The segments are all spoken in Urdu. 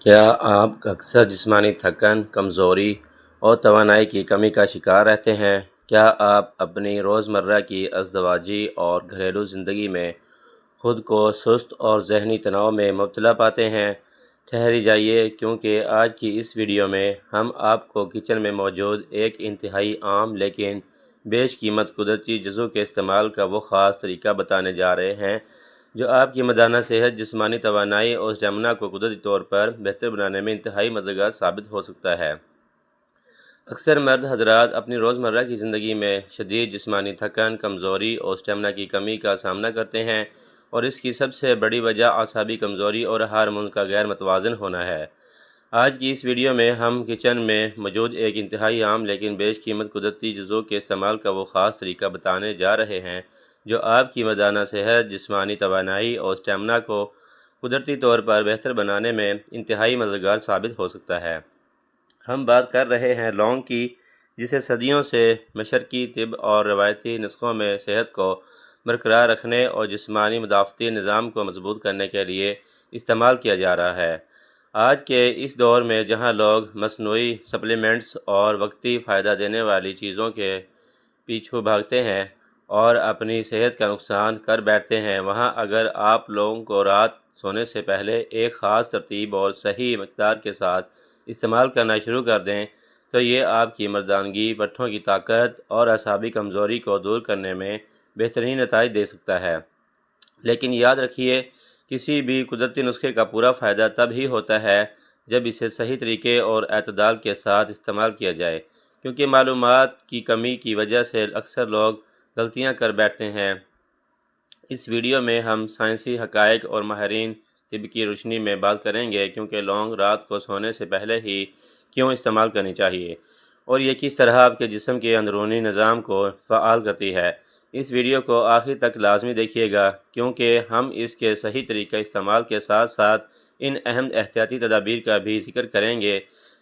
کیا آپ اکثر جسمانی تھکن، کمزوری اور توانائی کی کمی کا شکار رہتے ہیں؟ کیا آپ اپنی روزمرہ کی ازدواجی اور گھریلو زندگی میں خود کو سست اور ذہنی تناؤ میں مبتلا پاتے ہیں؟ ٹھہر جائیے، کیونکہ آج کی اس ویڈیو میں ہم آپ کو کچن میں موجود ایک انتہائی عام لیکن بیش قیمت قدرتی جزو کے استعمال کا وہ خاص طریقہ بتانے جا رہے ہیں جو آپ کی مدانہ صحت، جسمانی توانائی اور اسٹیمنا کو قدرتی طور پر بہتر بنانے میں انتہائی مددگار ثابت ہو سکتا ہے۔ اکثر مرد حضرات اپنی روزمرہ کی زندگی میں شدید جسمانی تھکن، کمزوری اور اسٹیمنا کی کمی کا سامنا کرتے ہیں، اور اس کی سب سے بڑی وجہ اعصابی کمزوری اور ہارمون کا غیر متوازن ہونا ہے۔ آج کی اس ویڈیو میں ہم کچن میں موجود ایک انتہائی عام لیکن بیش قیمت قدرتی جزو کے استعمال کا وہ خاص طریقہ بتانے جا رہے ہیں جو آپ کی مدانہ صحت، جسمانی توانائی اور اسٹیمنا کو قدرتی طور پر بہتر بنانے میں انتہائی مددگار ثابت ہو سکتا ہے۔ ہم بات کر رہے ہیں لونگ کی، جسے صدیوں سے مشرقی طب اور روایتی نسخوں میں صحت کو برقرار رکھنے اور جسمانی مدافعتی نظام کو مضبوط کرنے کے لیے استعمال کیا جا رہا ہے۔ آج کے اس دور میں جہاں لوگ مصنوعی سپلیمنٹس اور وقتی فائدہ دینے والی چیزوں کے پیچھے بھاگتے ہیں اور اپنی صحت کا نقصان کر بیٹھتے ہیں، وہاں اگر آپ لوگوں کو رات سونے سے پہلے ایک خاص ترتیب اور صحیح مقدار کے ساتھ استعمال کرنا شروع کر دیں تو یہ آپ کی مردانگی، پٹھوں کی طاقت اور اعصابی کمزوری کو دور کرنے میں بہترین نتائج دے سکتا ہے۔ لیکن یاد رکھیے، کسی بھی قدرتی نسخے کا پورا فائدہ تب ہی ہوتا ہے جب اسے صحیح طریقے اور اعتدال کے ساتھ استعمال کیا جائے، کیونکہ معلومات کی کمی کی وجہ سے اکثر لوگ غلطیاں کر بیٹھتے ہیں۔ اس ویڈیو میں ہم سائنسی حقائق اور ماہرین طب کی روشنی میں بات کریں گے کیونکہ لونگ رات کو سونے سے پہلے ہی کیوں استعمال کرنی چاہیے، اور یہ کس طرح آپ کے جسم کے اندرونی نظام کو فعال کرتی ہے۔ اس ویڈیو کو آخر تک لازمی دیکھیے گا، کیونکہ ہم اس کے صحیح طریقہ استعمال کے ساتھ ساتھ ان اہم احتیاطی تدابیر کا بھی ذکر کریں گے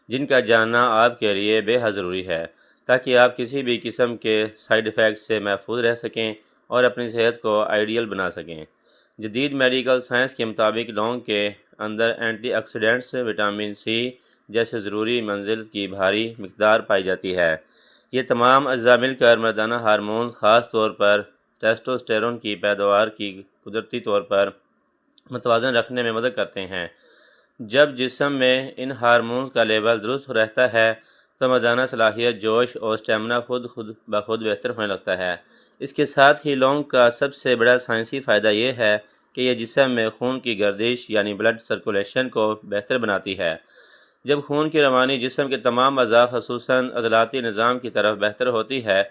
جن کا جاننا آپ کے لیے بے حد ضروری ہے، تاکہ آپ کسی بھی قسم کے سائیڈ ایفیکٹ سے محفوظ رہ سکیں اور اپنی صحت کو آئیڈیل بنا سکیں۔ جدید میڈیکل سائنس کے مطابق لونگ کے اندر اینٹی آکسیڈنٹس، وٹامن سی جیسے ضروری منزل کی بھاری مقدار پائی جاتی ہے۔ یہ تمام اجزاء مل کر مردانہ ہارمون، خاص طور پر ٹیسٹوسٹیرون کی پیداوار کی قدرتی طور پر متوازن رکھنے میں مدد کرتے ہیں۔ جب جسم میں ان ہارمونز کا لیول درست رہتا ہے تو مردانہ صلاحیت، جوش اور اسٹیمنا خود بخود بہتر ہونے لگتا ہے۔ اس کے ساتھ ہی لونگ کا سب سے بڑا سائنسی فائدہ یہ ہے کہ یہ جسم میں خون کی گردش یعنی بلڈ سرکولیشن کو بہتر بناتی ہے۔ جب خون کی روانی جسم کے تمام اعضاء خصوصاً عضلاتی نظام کی طرف بہتر ہوتی ہے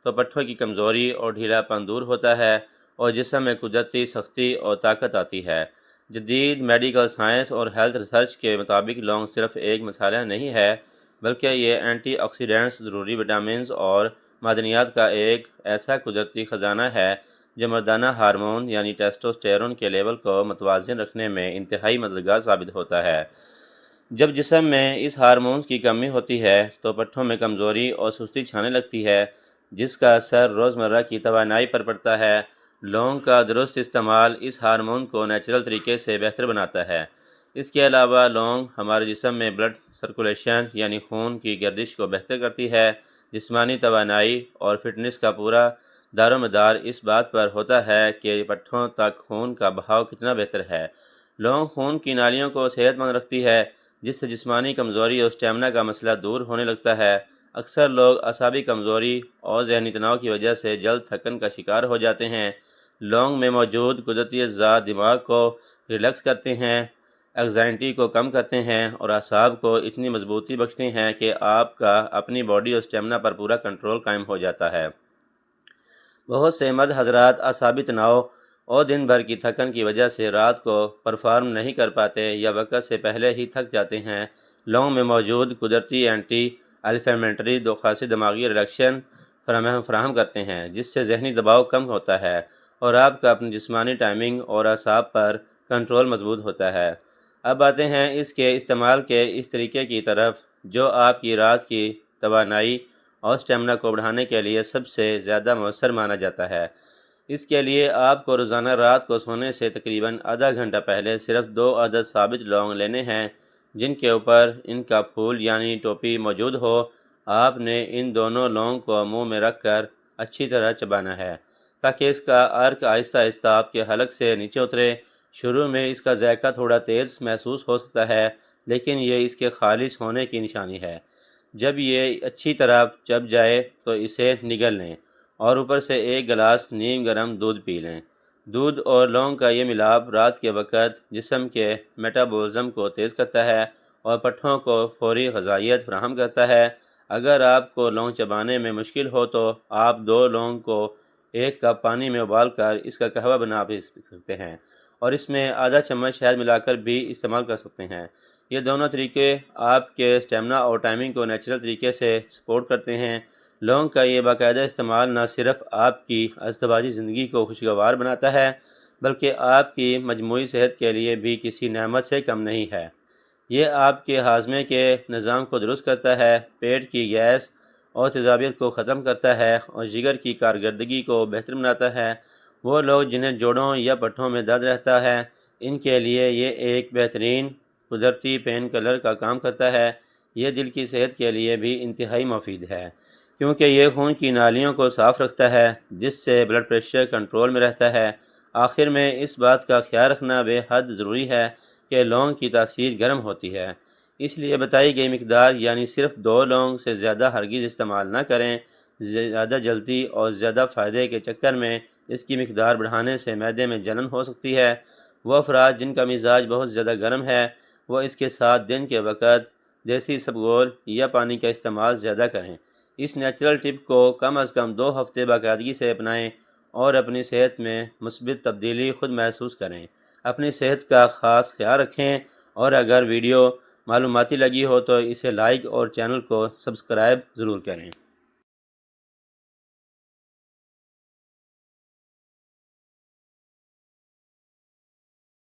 تو پٹھوں کی کمزوری اور ڈھیلا پن دور ہوتا ہے اور جسم میں قدرتی سختی اور طاقت آتی ہے۔ جدید میڈیکل سائنس اور ہیلتھ ریسرچ کے مطابق لونگ صرف ایک مسالہ نہیں ہے، بلکہ یہ اینٹی آکسیڈنٹس، ضروری وٹامنز اور معدنیات کا ایک ایسا قدرتی خزانہ ہے جو مردانہ ہارمون یعنی ٹیسٹوسٹیرون کے لیول کو متوازن رکھنے میں انتہائی مددگار ثابت ہوتا ہے۔ جب جسم میں اس ہارمونز کی کمی ہوتی ہے تو پٹھوں میں کمزوری اور سستی چھانے لگتی ہے، جس کا اثر روزمرہ کی توانائی پر پڑتا ہے۔ لونگ کا درست استعمال اس ہارمون کو نیچرل طریقے سے بہتر بناتا ہے۔ اس کے علاوہ لونگ ہمارے جسم میں بلڈ سرکولیشن یعنی خون کی گردش کو بہتر کرتی ہے۔ جسمانی توانائی اور فٹنس کا پورا دار و مدار اس بات پر ہوتا ہے کہ پٹھوں تک خون کا بہاؤ کتنا بہتر ہے۔ لونگ خون کی نالیوں کو صحت مند رکھتی ہے، جس سے جسمانی کمزوری اور اسٹیمنا کا مسئلہ دور ہونے لگتا ہے۔ اکثر لوگ اعصابی کمزوری اور ذہنی تناؤ کی وجہ سے جلد تھکن کا شکار ہو جاتے ہیں۔ لونگ میں موجود قدرتی اجزاء دماغ کو ریلیکس کرتے ہیں، اینگزائٹی کو کم کرتے ہیں اور اعصاب کو اتنی مضبوطی بخشتے ہیں کہ آپ کا اپنی باڈی اور اسٹیمنا پر پورا کنٹرول قائم ہو جاتا ہے۔ بہت سے مرد حضرات اعصابی تناؤ اور دن بھر کی تھکن کی وجہ سے رات کو پرفارم نہیں کر پاتے یا وقت سے پہلے ہی تھک جاتے ہیں۔ لونگ میں موجود قدرتی اینٹی انفلیمیٹری دو خاصی دماغی ریلیکسیشن فراہم کرتے ہیں، جس سے ذہنی دباؤ کم ہوتا ہے اور آپ کا اپنی جسمانی ٹائمنگ اور اعصاب پر کنٹرول مضبوط ہوتا ہے۔ اب آتے ہیں اس کے استعمال کے اس طریقے کی طرف جو آپ کی رات کی توانائی اور اسٹیمنا کو بڑھانے کے لیے سب سے زیادہ مؤثر مانا جاتا ہے۔ اس کے لیے آپ کو روزانہ رات کو سونے سے تقریباً آدھا گھنٹہ پہلے صرف 2 عدد ثابت لونگ لینے ہیں۔ جن کے اوپر ان کا پھول یعنی ٹوپی موجود ہو، آپ نے ان دونوں لونگ کو منہ میں رکھ کر اچھی طرح چبانا ہے تاکہ اس کا عرق آہستہ آہستہ آپ کے حلق سے نیچے اترے۔ شروع میں اس کا ذائقہ تھوڑا تیز محسوس ہو سکتا ہے، لیکن یہ اس کے خالص ہونے کی نشانی ہے۔ جب یہ اچھی طرح چب جائے تو اسے نگل لیں اور اوپر سے ایک گلاس نیم گرم دودھ پی لیں۔ دودھ اور لونگ کا یہ ملاپ رات کے وقت جسم کے میٹابولزم کو تیز کرتا ہے اور پٹھوں کو فوری غذائیت فراہم کرتا ہے۔ اگر آپ کو لونگ چبانے میں مشکل ہو تو آپ 2 لونگ کو 1 کپ پانی میں ابال کر اس کا قہوہ بنا بھی سکتے ہیں اور اس میں آدھا چمچ شہد ملا کر بھی استعمال کر سکتے ہیں۔ یہ دونوں طریقے آپ کے اسٹیمنا اور ٹائمنگ کو نیچرل طریقے سے سپورٹ کرتے ہیں۔ لونگ کا یہ باقاعدہ استعمال نہ صرف آپ کی ازدواجی زندگی کو خوشگوار بناتا ہے بلکہ آپ کی مجموعی صحت کے لیے بھی کسی نعمت سے کم نہیں ہے۔ یہ آپ کے ہاضمے کے نظام کو درست کرتا ہے، پیٹ کی گیس اور تیزابیت کو ختم کرتا ہے اور جگر کی کارکردگی کو بہتر بناتا ہے۔ وہ لوگ جنہیں جوڑوں یا پٹھوں میں درد رہتا ہے، ان کے لیے یہ ایک بہترین قدرتی پین کلر کا کام کرتا ہے۔ یہ دل کی صحت کے لیے بھی انتہائی مفید ہے کیونکہ یہ خون کی نالیوں کو صاف رکھتا ہے جس سے بلڈ پریشر کنٹرول میں رہتا ہے۔ آخر میں اس بات کا خیال رکھنا بے حد ضروری ہے کہ لونگ کی تاثیر گرم ہوتی ہے، اس لیے بتائی گئی مقدار یعنی صرف 2 لونگ سے زیادہ ہرگز استعمال نہ کریں۔ زیادہ جلدی اور زیادہ فائدے کے چکر میں اس کی مقدار بڑھانے سے معدے میں جلن ہو سکتی ہے۔ وہ افراد جن کا مزاج بہت زیادہ گرم ہے وہ اس کے ساتھ دن کے وقت دیسی اسبگول یا پانی کا استعمال زیادہ کریں۔ اس نیچرل ٹپ کو کم از کم 2 ہفتے باقاعدگی سے اپنائیں اور اپنی صحت میں مثبت تبدیلی خود محسوس کریں۔ اپنی صحت کا خاص خیال رکھیں اور اگر ویڈیو معلوماتی لگی ہو تو اسے لائک اور چینل کو سبسکرائب ضرور کریں۔